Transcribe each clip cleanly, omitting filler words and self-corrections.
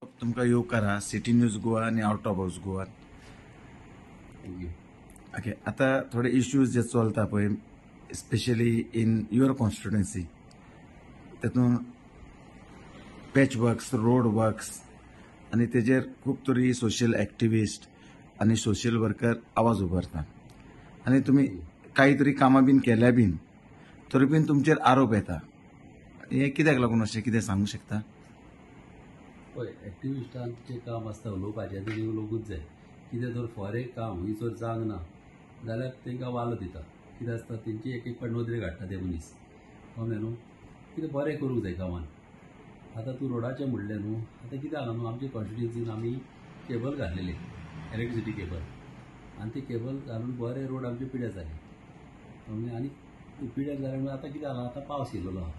तुमकां येवकारा city news Goa आणि out of house Goa. Okay, आता थोडे इश्यूज जे चलता पळय स्पेशली इन युअर कॉन्स्टिट्युएन्सी, तातूंत पॅच वर्क्स, रोड वर्क्स आणि तेजेर खूब तरी सोशल एक्टिविस्ट आणि सोशल वर्कर आवाज उबारता आणि तुम्ही काही तरी कामां बीन केल्या बीन तरी बीन तुमचेर आरोप येता. हे कित्याक लागून अशें कितें सांगूं शकता? पळय, एक्टिविस्टांचें काम आसता उलोवपाचें तरी उलोवंकूच जाय. कितें जर फोरे काम ही जर जावंक ना जाल्यार तांकां वालो दिता. कितें आसता तेंची एक एक नदरे काडटा ते मनीस. कळ्ळें न्हू? कितें बरें करूंक जाय कामान. आतां तूं रोडाचें म्हणलें न्हू, आतां कितें जाला न्हू, आमचे कॉन्स्टिट्युएन्सीन आमी केबल घातलेले, इलेक्ट्रिसिटी केबल, आनी ती केबल घालून बरे रोड आमचे पिड्यार जाले. कळ्ळें? आनी पिड्यार जाले म्हणून आतां कितें जाला, आतां पावस येयलेलो आहा.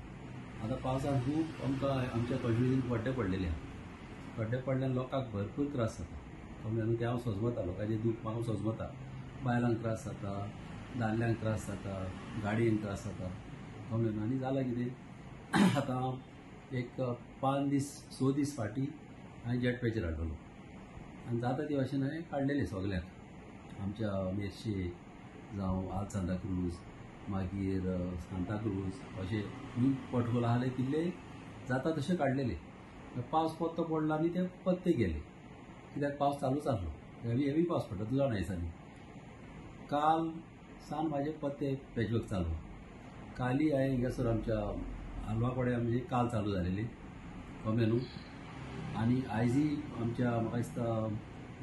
आतां पावसान खूब आमकां आमच्या कॉन्स्टिट्युएन्सीन खड्डे पडलेले आहा. खड्डे पडल्यान लोकांक भरपूर त्रास जाता. कळ्ळें न्हू? ते हांव सोजमता, लोकांचें दूख हांव सोजमता. बायलांक त्रास जाता, दादल्यांक त्रास जाता, गाडयेक त्रास जाता. कळ्ळें न्हू? आनी जालां कितें, आतां एक 6 दीस फाटीं हांवें जेट पॅचर हाडलेलो आनी जाता ते भाशेन हांवें काडलेले सगल्याक. आमच्या मेर्शे जावं आल सांताक्रूज, मागीर सांताक्रूज, अशे न्यू पोर्टफोल आसले तितले जाता तशे काडलेले. पावस पत्तो पडलो आनी ते पत्ते गेले. कित्याक पावस चालूच आसलो, हेवी पावस पडटा, तुका जाणा दिसांनी. काल सान म्हाजे पत्ते पॅचवर्क चालू. काली हांवें हिंगासर आमच्या आलवाकोडे म्हणजे काल चालू जालेली. कळ्ळें न्हू? आनी आयजय आमच्या म्हाका दिसता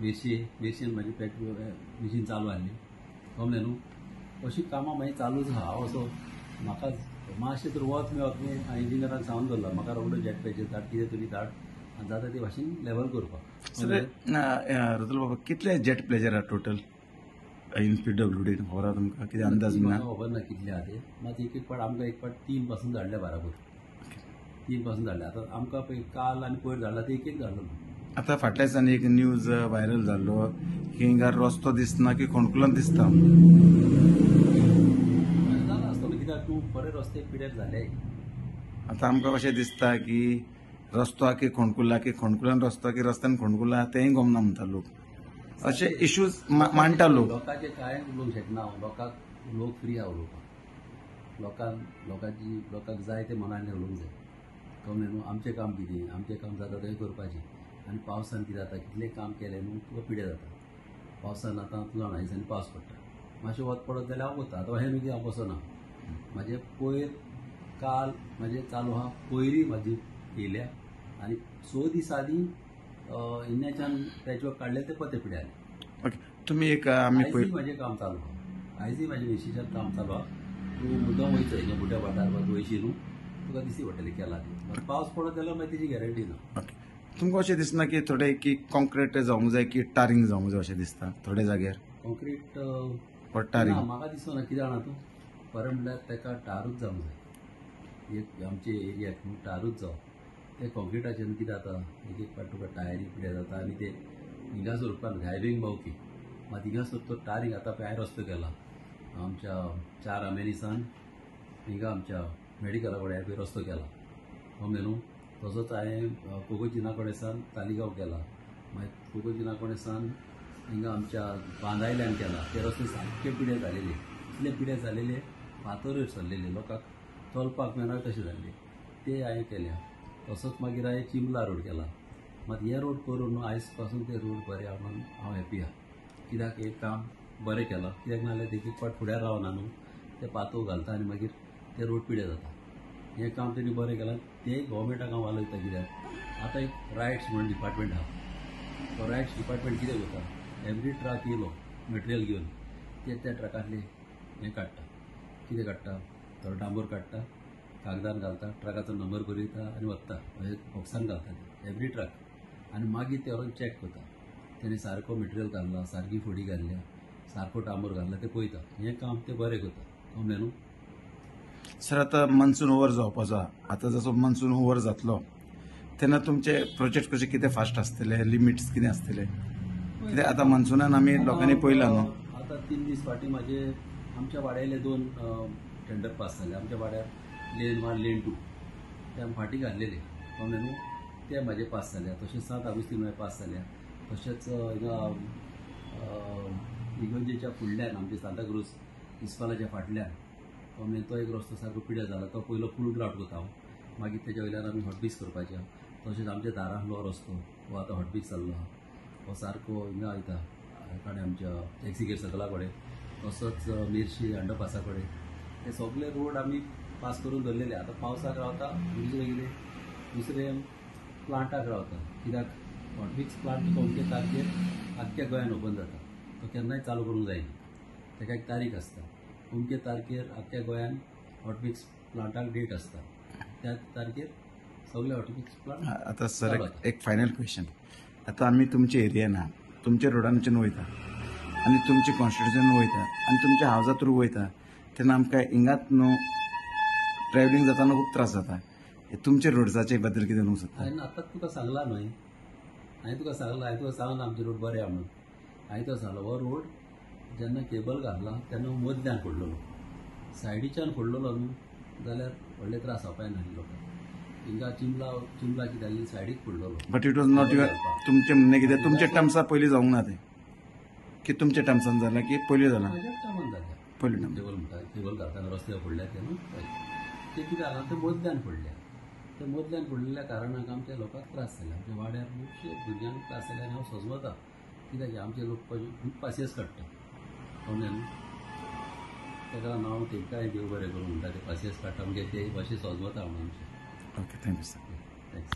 मेर्शेन म्हाजी पॅच मशीन चालू आसली. कळ्ळें न्हू? अशीं कामां म्हाजी चालूच आहा. हांव असो म्हाका मातशें तर वच मेळत न्हू, हांवें इंजिनियरांक सांगून दवरला म्हाका रोखडो जेट पॅचर धाड, कितें तरी धाड आनी जाता ते भाशेन लेवल करपाक. रतुल बाबा, कितले जेट प्लेजर आहा टोटल इन PWD खबर आहा तुमकां? कितें अंदाज ना? खबर ना कितले आहा ते. मात एक एक पाट आमकां एक पाट 3 पासून धाडले बराबर. 3 पासून धाडले. आतां आमकां पळय काल आनी पयर धाडला ते एक धाडलो. आता फाटल्या दिसांनी एक न्यूज व्हायरल जाल्लो की हिंगा रस्तो दिसना की खोणकुलान दिसता. जालां आसतलो, कित्याक तूं बरे रस्ते पिड्यार जाले. आता आमकां कशें दिसता की रस्तो आहा की खोणकुला, की खोणकुलान रस्तो की रस्त्यान खोणकुला, तेंय गमना म्हणटा लोक. अशे इश्यूज मांडटा लोक. लोकांचे कांय उलोवंक शकना हांव. लोक फ्री आहा उलोवपाक. लोकांक जाय ते मनांतलें उलोवंक जाय. कळ्ळें न्हू? आमचें काम कितें, आमचें काम जाता तें करपाचें. आनी पावसान कितें जाता, कितलें काम केलें न्हू तुका पिड्यार जाता. पावसान आतां तुका जाणा दिसांनी पावस पडटा, मातशें वत पडत जाल्यार हांव वता. आतां अशें न्हू की हांव बसना. म्हाजें पयर काल म्हाजें चालू आहा, पयलीं म्हाजी येयल्या आनी 6 दीस आदीं इन्नेच्यान पॅचवर्क काडले ते पत्ते पिड्यार. ओके, तुम्ही एक आमी आयजय म्हाजें काम चालू आहा. आयजय म्हाजें मेर्शेच्यान काम चालू आहा. तूं मुद्दम वयचो हिंगा बुड्या भाटार वा वयशी न्हू, तुका दिसती पडटलें केलां ती. पावस पडत जाल्यार मागीर तेजी गॅरंटी ना. ओके, तुमकां अशें दिसना की थोडे की कॉन्क्रीट जावंक जाय की टारींग जावंक जाय अशें दिसता थोड्या जाग्यार? कॉन्क्रीट वा टारींग? म्हाका दिसना. कितें जाणा तूं, खरें म्हणल्यार ताका टारूच जावंक जाय. एक आमचे एरियाक न्हू टारूच जावं. ते कॉन्क्रिटाचेर कितें जाता, एक एक पाट तुका टायरी पिड्यार जाता आनी ते हिंगासर उपकार हायवेक पावपी. मात हिंगासर तो टारींग आतां पळय हांवें रस्तो केला आमच्या 4 आमेनिसान हिंगा आमच्या मेडिकला कडेन पळय रस्तो केला. कळ्ळें न्हू? तसोच हांवें कोकोचिना कडेसान तालिगांव केला. मागीर कोकोचिना कडेसान हिंगा आमच्या बांदायल्यान केला. ते रस्ते सारके पिड्यार जालेले, इतले पिड्यार जालेले, फातोऱ्यो सरलेले, लोकांक चलपाक मेळना तशें जाल्ले, ते हांवें केल्या. तसोच मागीर हांवें चिंबला रोड केला. मात हे रोड करून आयज पासून ते रोड बरे आहा म्हणून हांव हॅप्पी आहा. कित्याक एक काम बरें केलां. कित्याक नाजाल्यार एक एक पाट फुड्यार रावना न्हू, ते पातोव घालता आनी मागीर ते रोड पिड्यार जाता. हें काम तेणी बरें केलां. ते गव्हर्मेंटाक हांव वालयता. कित्याक आतां एक रायट्स म्हणून डिपार्टमेंट आहा. तो रायट्स डिपार्टमेंट कितें करता, एवरी ट्रक येयलो मटेरियल घेवन ते त्या ट्रकांतले हें काडटा. कितें काडटा, थोडो डांबोर काडटा, कागदान घालता, ट्रकाचो नंबर बरयता आनी वत्ता. अशें बॉक्सान घालता ते एवरी ट्रक. आनी मागीर ते व्हरून चॅक करता, तेणी सारको मटेरियल घालला, सारकी फडी घाल्ल्या, सारको डांबोर घाल्ला, ते पळयता. हें काम ते बरें करता. कळ्ळें न्हू? सर, आता मनसून ओवर जावपाचो आहा. आतां जसो मनसून ओवर जातलो तेन्ना तुमचे प्रोजेक्ट कशे कितें फास्ट आसतले, लिमिट्स कितें आसतले? कित्याक आतां मनसुनान आमी लोकांनी पळयलां न्हू. आतां 3 दीस फाटीं म्हाजे आमच्या वाड्याले 2 टेंडर पास जाले. आमच्या वाड्यार लेन 1 लेन 2 ते आमी फाटीं घातलेले. कळ्ळें न्हू? ते म्हाजे पास जाल्या. तशेंच 7 ऑगस्टीन म्हाजे पास जाल्या. तशेंच हिंगा इगर्जेच्या फुडल्यान आमचे सांताक्रूज इस्कॉलाच्या फाटल्यान तो एक रस्तो सारको पिड्यार जाला. तो पयलो फूल ग्राउंड करता हांव. मागीर तेच्या वयल्यान आमी हॉटबीक्स करपाचे आहा. तशेंच आमच्या दारांतलो रस्तो हो आतां हॉटबीक्स जाल्लो आहा. हो सारको हिंगा वयता आनी आमच्या टॅक्सी सर्कला कडेन. तसोच मेर्शी अंडरपासा कडेन हे सगळे रोड आमी पास करून दवरलेले. आतां पावसाक रावता. दुसरें प्लांटाक रावता. कित्याक हॉटबीक्स प्लांट तुका अमके तारखेर आख्ख्या गोंयान ओपन जाता. तो केन्नाय चालू करूंक जायना. ताका एक तारीख आसता. अमके तारखेर आख्ख्या गोंयान हॉटबीक्स प्लांटाक डेट आसता. त्या तारखेर सगळे हॉटबीक्स प्लांट आता सर एक फायनल क्वेश्चन. आता आम्ही तुमच्या एरियान आहा, तुमच्या रोडांच्यान वयता आनी तुमच्या कॉन्स्टिट्युशन वयता आनी तुमच्या हावजा थ्रू वयता तेन्ना आमकां हिंगात न्हू ट्रॅव्हलिंग जाताना खूब त्रास जाता. तुमच्या रोड्साचे बद्दल कितें म्हणूंक सोदता? हांवें आतांच तुका सांगला न्हय. हांवें तुका सांगला आमचे रोड बरे आहा म्हणून. हांवें तो सांगलो हो रोड जेन्ना केबल घातला तेन्ना मदल्यान पडलेलो. सायडीच्यान पडलेलो न्हू जाल्यार व्हडले त्रास जावपाक नासले लोकांक. हिंगा चिंबला कितें जाल्ली सायडीक पडलेलो. But it was not your तुमचें म्हणणें कितें तुमच्या टर्म्सा पयलीं जावंक ना तें की तुमच्या टर्म्सान जालां की पयलीं जालां? म्हाज्या टायमान जाल्या. पयलीं टर्म केबल म्हणटा केबल घालताना रस्त्यार पडल्या ते न्हू ते कितें जालां ते मदल्यान पडल्या. ते मदल्यान पडलेल्या कारणाक आमच्या लोकांक त्रास जाले. आमच्या वाड्यार खुबशे भुरग्यांक त्रास जाले आनी हांव सजवता. कित्याक आमचे लोक खूब पासियेंस काडटा कोण्यान ताका लागून हांव तेंकांय देव बरें करूं म्हणटा. ते पासियेंस काडटा म्हणजे ते भाशेन सजवता म्हणून आमचे. Okay thank you sir. थँक्स.